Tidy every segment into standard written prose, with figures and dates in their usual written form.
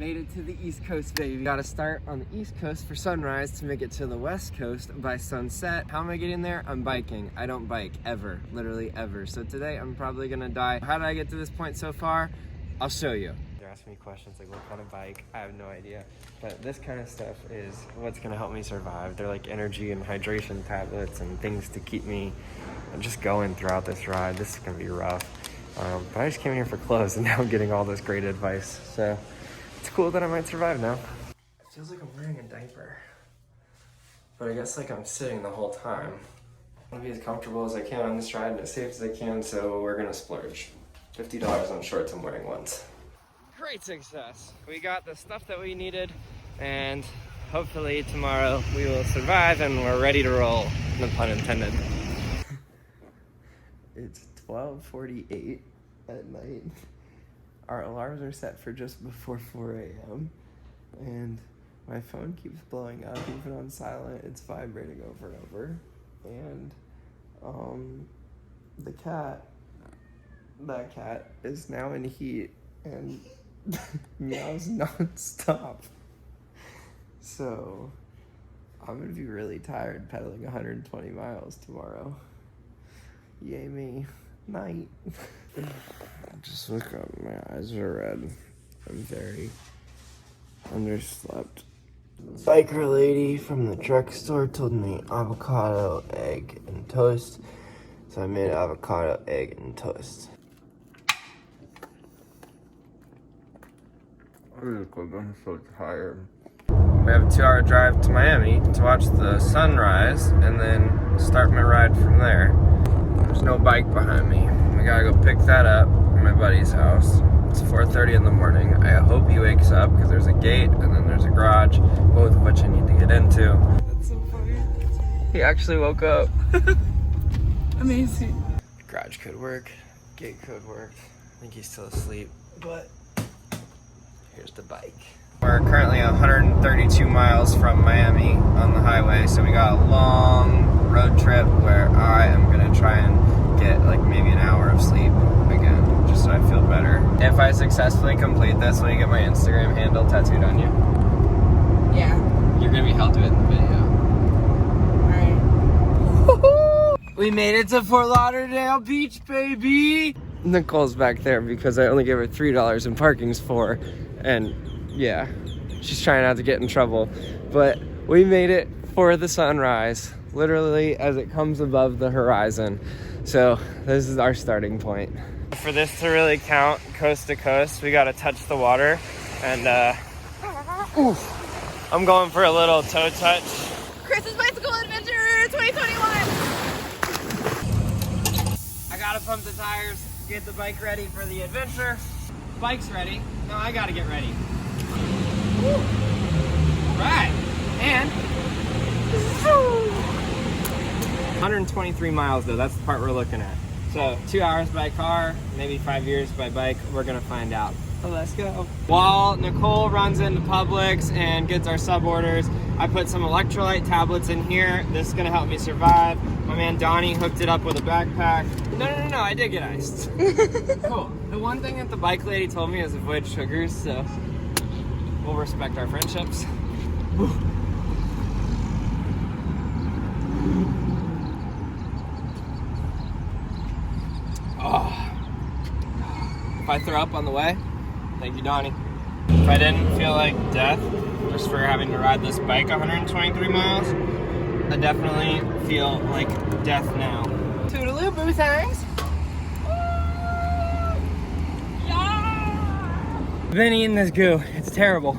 Made it to the East Coast, baby. Gotta start on the East Coast for sunrise to make it to the West Coast by sunset. How am I getting there? I'm biking. I don't bike ever, literally ever. So today I'm probably gonna die. How did I get to this point so far? I'll show you. They're asking me questions like what kind of bike? I have no idea. But this kind of stuff is what's gonna help me survive. They're like energy and hydration tablets and things to keep me just going throughout this ride. This is gonna be rough. But I just came here for clothes and now I'm getting all this great advice. So it's cool that I might survive now. It feels like I'm wearing a diaper. But I guess like I'm sitting the whole time. I want to be as comfortable as I can on this ride and as safe as I can, so we're gonna splurge. $50 on shorts I'm wearing once. Great success. We got the stuff that we needed and hopefully tomorrow we will survive and we're ready to roll. No pun intended. It's 12:48 at night. Our alarms are set for just before 4 a.m. and my phone keeps blowing up, even on silent. It's vibrating over and over. And that cat is now in heat and meows non-stop. So I'm gonna be really tired pedaling 120 miles tomorrow. Yay me. Night. Just look up, my eyes are red. I'm very underslept. Biker lady from the drugstore told me avocado, egg, and toast. So I made avocado, egg, and toast. I'm so tired. We have a 2-hour drive to Miami to watch the sunrise and then start my ride from there. There's no bike behind me. I gotta go pick that up at my buddy's house. It's 4:30 in the morning. I hope he wakes up because there's a gate and then there's a garage, both of which I need to get into. That's so funny. He actually woke up. Amazing. Garage could work, gate could work. I think he's still asleep, but here's the bike. We're currently 132 miles from Miami on the highway, so we got a long road trip where I am gonna try and get like maybe an hour of sleep again, just so I feel better. If I successfully complete this, will you get my Instagram handle tattooed on you? Yeah. You're gonna be held to it in the video. Alright. We made it to Fort Lauderdale Beach, baby! Nicole's back there because I only gave her $3 in parkings for, and yeah, she's trying not to get in trouble. But we made it for the sunrise, literally as it comes above the horizon. So this is our starting point. For this to really count coast to coast, we gotta touch the water. And I'm going for a little toe touch. Chris's Bicycle Adventure 2021. I gotta pump the tires, get the bike ready for the adventure. Bike's ready. Now I gotta get ready. Woo. All right, and 123 miles though, that's the part we're looking at. So 2 hours by car, maybe 5 years by bike, we're gonna find out. So let's go. While Nicole runs into Publix and gets our sub orders, I put some electrolyte tablets in here. This is gonna help me survive. My man Donnie hooked it up with a backpack. No, I did get iced. Cool. The one thing that the bike lady told me is avoid sugars, so we'll respect our friendships. Oh. If I throw up on the way, thank you, Donnie. If I didn't feel like death just for having to ride this bike 123 miles, I definitely feel like death now. Toodaloo, boo thangs. I've been eating this goo. It's terrible.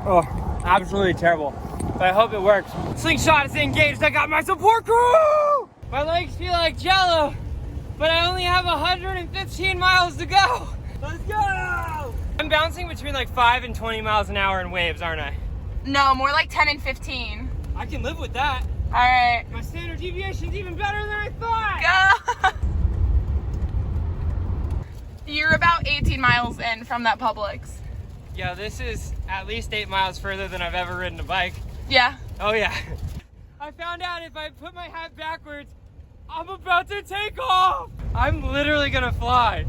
Oh, absolutely terrible. But I hope it works. Slingshot is engaged. I got my support crew! My legs feel like jello, but I only have 115 miles to go. Let's go! I'm bouncing between like 5 and 20 miles an hour in waves, aren't I? No, more like 10 and 15. I can live with that. Alright. My standard deviation's even better than I thought. Go! You're about 18 miles in from that Publix. Yeah, this is at least 8 miles further than I've ever ridden a bike. Yeah. Oh yeah. I found out if I put my hat backwards, I'm about to take off. I'm literally gonna fly.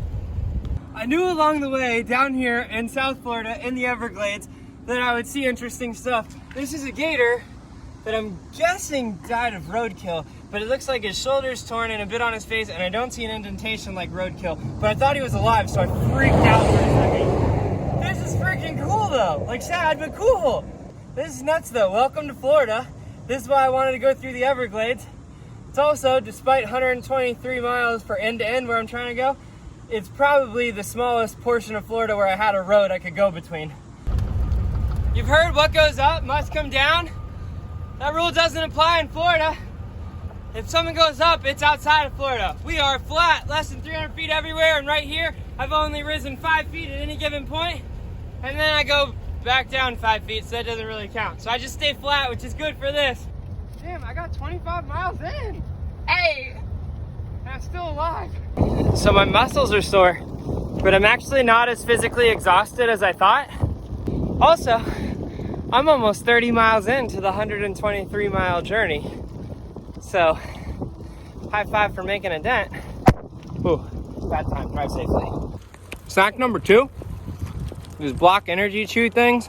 I knew along the way down here in South Florida in the Everglades that I would see interesting stuff. This is a gator that I'm guessing died of roadkill, but it looks like his shoulder's torn and a bit on his face, and I don't see an indentation like roadkill, but I thought he was alive, so I freaked out for a second. This is freaking cool though. Like, sad, but cool. This is nuts though. Welcome to Florida. This is why I wanted to go through the Everglades. It's also, despite 123 miles for end to end where I'm trying to go, it's probably the smallest portion of Florida where I had a road I could go between. You've heard what goes up must come down. That rule doesn't apply in Florida. If something goes up, it's outside of Florida. We are flat, less than 300 feet everywhere, and right here, I've only risen 5 feet at any given point, and then I go back down 5 feet, so that doesn't really count. So I just stay flat, which is good for this. Damn, I got 25 miles in. Hey! And I'm still alive. So my muscles are sore, but I'm actually not as physically exhausted as I thought. Also, I'm almost 30 miles into the 123 mile journey. So, high five for making a dent. Ooh, bad time, drive safely. Snack number 2, these Block Energy Chew things.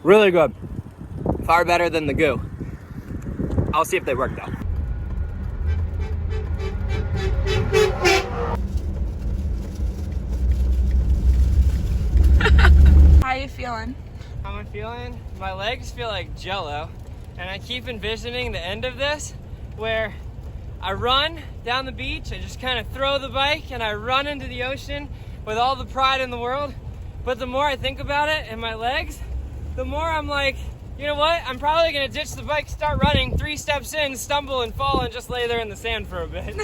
Really good. Far better than the goo. I'll see if they work though. How you feeling? How am I feeling? My legs feel like jello, and I keep envisioning the end of this where I run down the beach, I just kind of throw the bike and I run into the ocean with all the pride in the world. But the more I think about it and my legs, the more I'm like, you know what? I'm probably gonna ditch the bike, start running, 3 steps in, stumble and fall and just lay there in the sand for a bit.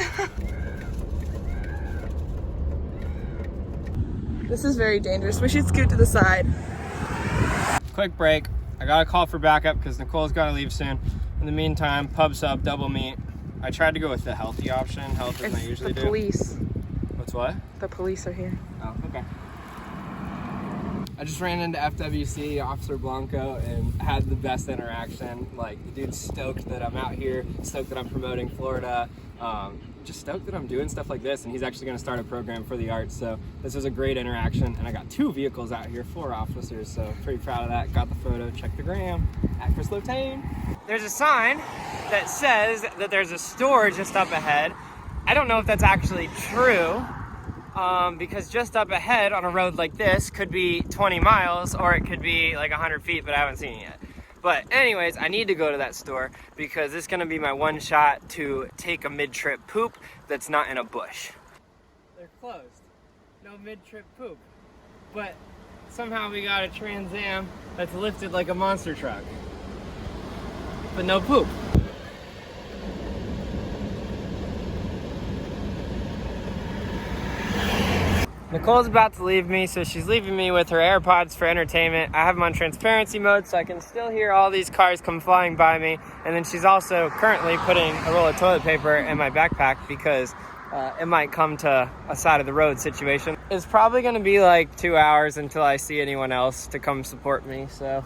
This is very dangerous. We should scoot to the side. Quick break. I got a call for backup because Nicole's got to leave soon. In the meantime, pub sub, double meat. I tried to go with the healthy option, health as I usually do. The police. What's what? The police are here. Oh, okay. I just ran into FWC, Officer Blanco, and had the best interaction. Like, the dude's stoked that I'm out here, stoked that I'm promoting Florida, just stoked that I'm doing stuff like this, and he's actually gonna start a program for the arts. So this was a great interaction, and I got 2 vehicles out here, 4 officers, so pretty proud of that. Got the photo, check the gram, at Chris Lotane. There's a sign that says that there's a store just up ahead. I don't know if that's actually true, because just up ahead on a road like this could be 20 miles or it could be like 100 feet, but I haven't seen it yet. But anyways, I need to go to that store because it's gonna be my one shot to take a mid-trip poop that's not in a bush. They're closed, no mid-trip poop. But somehow we got a Trans Am that's lifted like a monster truck, but no poop. Nicole's about to leave me, so she's leaving me with her AirPods for entertainment. I have them on transparency mode, so I can still hear all these cars come flying by me. And then she's also currently putting a roll of toilet paper in my backpack because it might come to a side of the road situation. It's probably gonna be like 2 hours until I see anyone else to come support me, so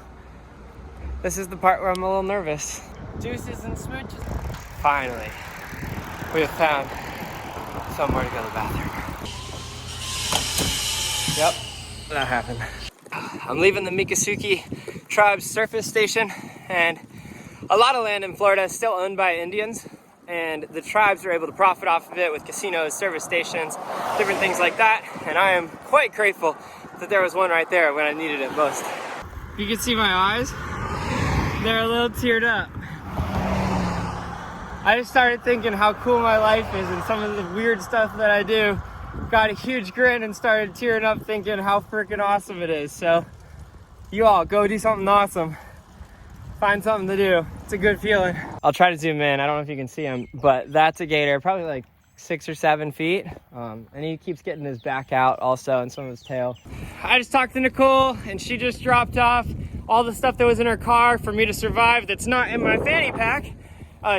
this is the part where I'm a little nervous. Juices and smooches. Finally, we have found somewhere to go to the bathroom. Yep, that happened. I'm leaving the Miccosukee Tribe's surface station, and a lot of land in Florida is still owned by Indians, and the tribes are able to profit off of it with casinos, service stations, different things like that, and I am quite grateful that there was one right there when I needed it most. You can see my eyes, they're a little teared up. I just started thinking how cool my life is and some of the weird stuff that I do. Got a huge grin and started tearing up thinking how freaking awesome it is. So you all go do something awesome. Find something to do. It's a good feeling. I'll try to zoom in. I don't know if you can see him, but that's a gator, probably like 6 or 7 feet. And he keeps getting his back out also and some of his tail. I just talked to Nicole and she just dropped off all the stuff that was in her car for me to survive that's not in my fanny pack.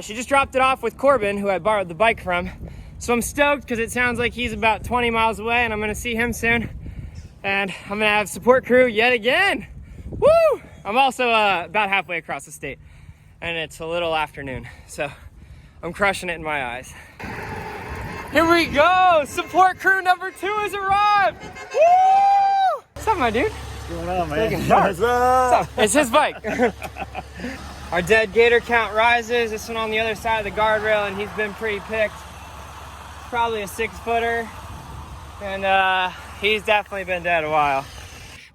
She just dropped it off with Corbin, who I borrowed the bike from. So I'm stoked because it sounds like he's about 20 miles away and I'm gonna see him soon. And I'm gonna have support crew yet again. Woo! I'm also about halfway across the state and it's a little afternoon. So I'm crushing it in my eyes. Here we go. Support crew number 2 has arrived. Woo! What's up, my dude? What's going on, man? What's up? It's his bike. Our dead gator count rises. This one on the other side of the guardrail, and he's been pretty picked. Probably a 6-footer, and he's definitely been dead a while.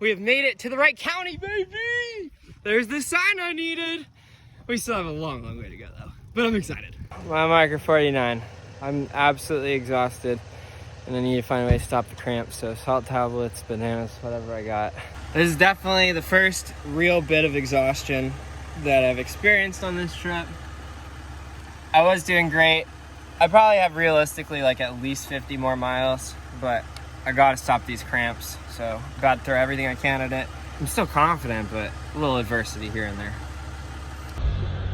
We have made it to the right county, baby. There's the sign I needed. We still have a long, long way to go, though. But I'm excited. My micro 49. I'm absolutely exhausted, and I need to find a way to stop the cramps. So salt tablets, bananas, whatever I got. This is definitely the first real bit of exhaustion that I've experienced on this trip. I was doing great. I probably have realistically like at least 50 more miles, but I gotta stop these cramps. So gotta throw everything I can at it. I'm still confident, but a little adversity here and there.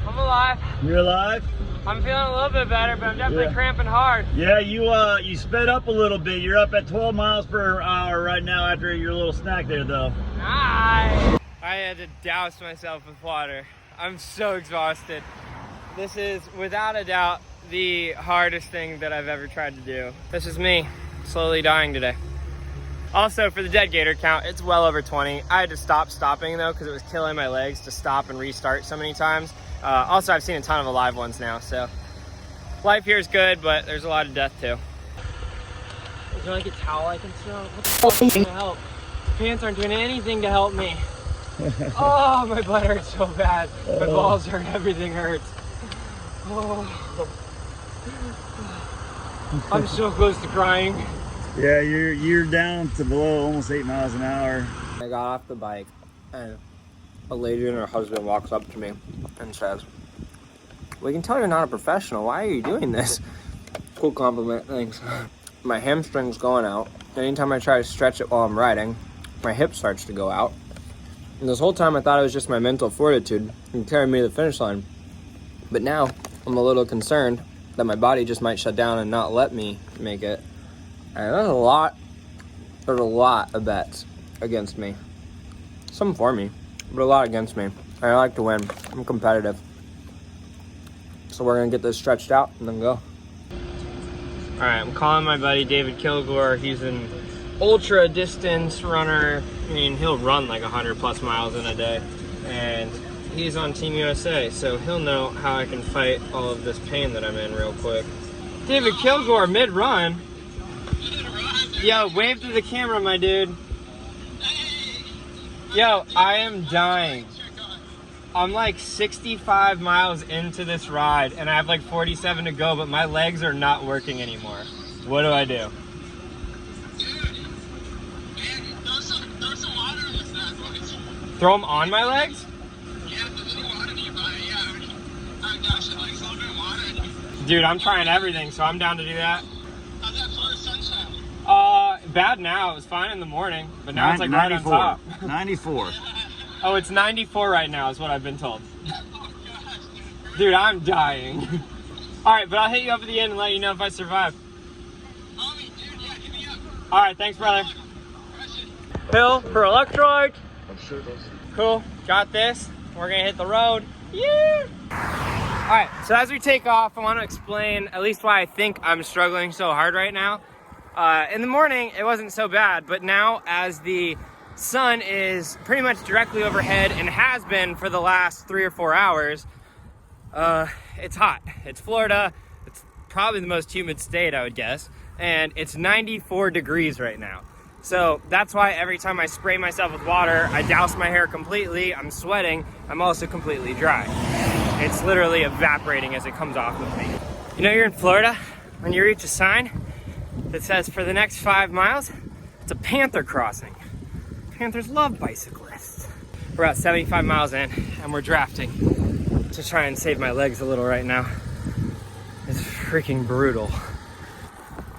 I'm alive. You're alive? I'm feeling a little bit better, but I'm definitely cramping hard. Yeah, you sped up a little bit. You're up at 12 miles per hour right now after your little snack there, though. Nice. I had to douse myself with water. I'm so exhausted. This is, without a doubt, the hardest thing that I've ever tried to do. This is me, slowly dying today. Also, for the dead gator count, it's well over 20. I had to stop stopping, though, because it was killing my legs to stop and restart so many times. Also, I've seen a ton of alive ones now, so life here is good, but there's a lot of death, too. Is there like a towel I can throw? What the fuck is gonna help? Pants aren't doing anything to help me. Oh, my butt hurts so bad. My balls hurt, everything hurts. Oh. I'm so close to crying. Yeah, you're down to below almost 8 miles an hour. I got off the bike and a lady and her husband walks up to me and says, "We can tell you're not a professional. Why are you doing this?" Cool compliment, thanks. My hamstring's going out. Anytime I try to stretch it while I'm riding, my hip starts to go out. And this whole time I thought it was just my mental fortitude and carrying me to the finish line. But now I'm a little concerned that my body just might shut down and not let me make it. And there's a lot of bets against me. Some for me, but a lot against me. And I like to win. I'm competitive. So we're gonna get this stretched out and then go. All right, I'm calling my buddy David Kilgore. He's an ultra distance runner. I mean, he'll run like 100 plus miles in a day. And he's on Team USA, so he'll know how I can fight all of this pain that I'm in real quick. David Kilgore, mid-run. Yo, wave to the camera, my dude. Yo, I am dying. I'm like 65 miles into this ride, and I have like 47 to go, but my legs are not working anymore. What do I do? Throw them on my legs? Dude, I'm trying everything, so I'm down to do that. How's that Florida sunshine? Bad now. It was fine in the morning, but now it's like right on 94. top. 94. Oh, it's 94 right now is what I've been told. Oh gosh, Dude, I'm dying. All right, but I'll hit you up at the end and let you know if I survive. homie, dude, yeah, hit me up. All right, thanks, brother. Crush it. Pill for electrolyte. I'm sure those. Cool, got this. We're gonna hit the road. Yeah. All right, so as we take off, I want to explain at least why I think I'm struggling so hard right now. In the morning, it wasn't so bad, but now as the sun is pretty much directly overhead and has been for the last 3 or 4 hours, it's hot. It's Florida. It's probably the most humid state, I would guess, and it's 94 degrees right now. So that's why every time I spray myself with water, I douse my hair completely, I'm sweating, I'm also completely dry. It's literally evaporating as it comes off of me. You know you're in Florida when you reach a sign that says for the next 5 miles, it's a panther crossing. Panthers love bicyclists. We're about 75 miles in and we're drafting to try and save my legs a little right now. It's freaking brutal.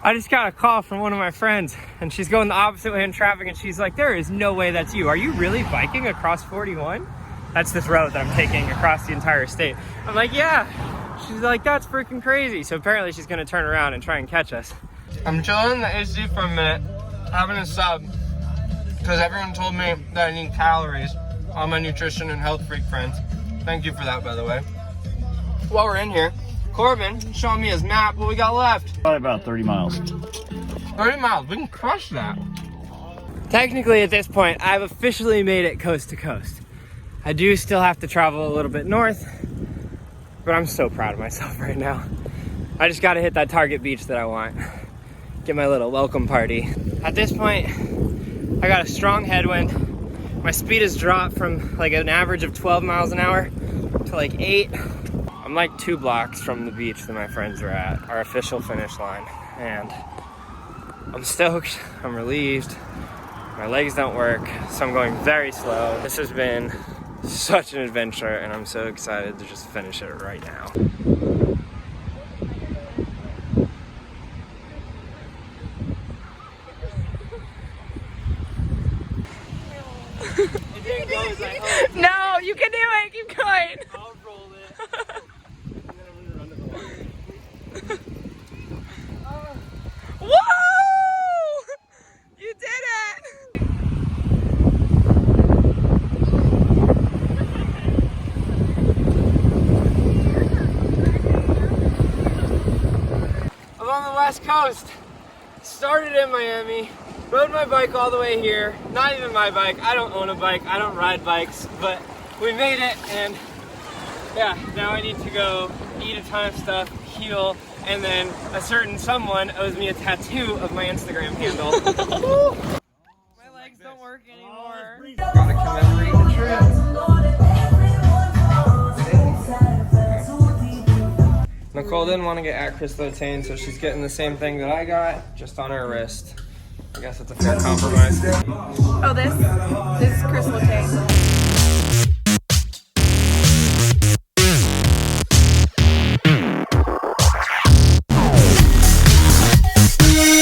I just got a call from one of my friends and she's going the opposite way in traffic and she's like, there is no way that's you. Are you really biking across 41? That's this road that I'm taking across the entire state. I'm like, yeah. She's like, that's freaking crazy. So apparently she's gonna turn around and try and catch us. I'm chilling in the AC for a minute, having a sub, because everyone told me that I need calories. All my nutrition and health freak friends. Thank you for that, by the way. While we're in here, Corbin showing me his map, what we got left. Probably about 30 miles. 30 miles, we can crush that. Technically at this point, I've officially made it coast to coast. I do still have to travel a little bit north, but I'm so proud of myself right now. I just gotta hit that target beach that I want. Get my little welcome party. At this point, I got a strong headwind. My speed has dropped from like an average of 12 miles an hour to like 8. I'm like 2 blocks from the beach that my friends are at, our official finish line. And I'm stoked, I'm relieved. My legs don't work, so I'm going very slow. This has been such an adventure, and I'm so excited to just finish it right now. It didn't go as I hoped. No, you can do it. Keep going. I'll roll it. And then I'm gonna run to the water. Whoa! You did it! I'm on the West Coast. Started in Miami, rode my bike all the way here. Not even my bike, I don't own a bike, I don't ride bikes, but we made it, and yeah, now I need to go eat a ton of stuff, heal, and then a certain someone owes me a tattoo of my Instagram handle. My legs don't work anymore. Gotta commemorate the trip. Nicole didn't want to get at Chris Lotane, so she's getting the same thing that I got, just on her wrist. I guess it's a fair compromise. Oh, this is Chris Lotane.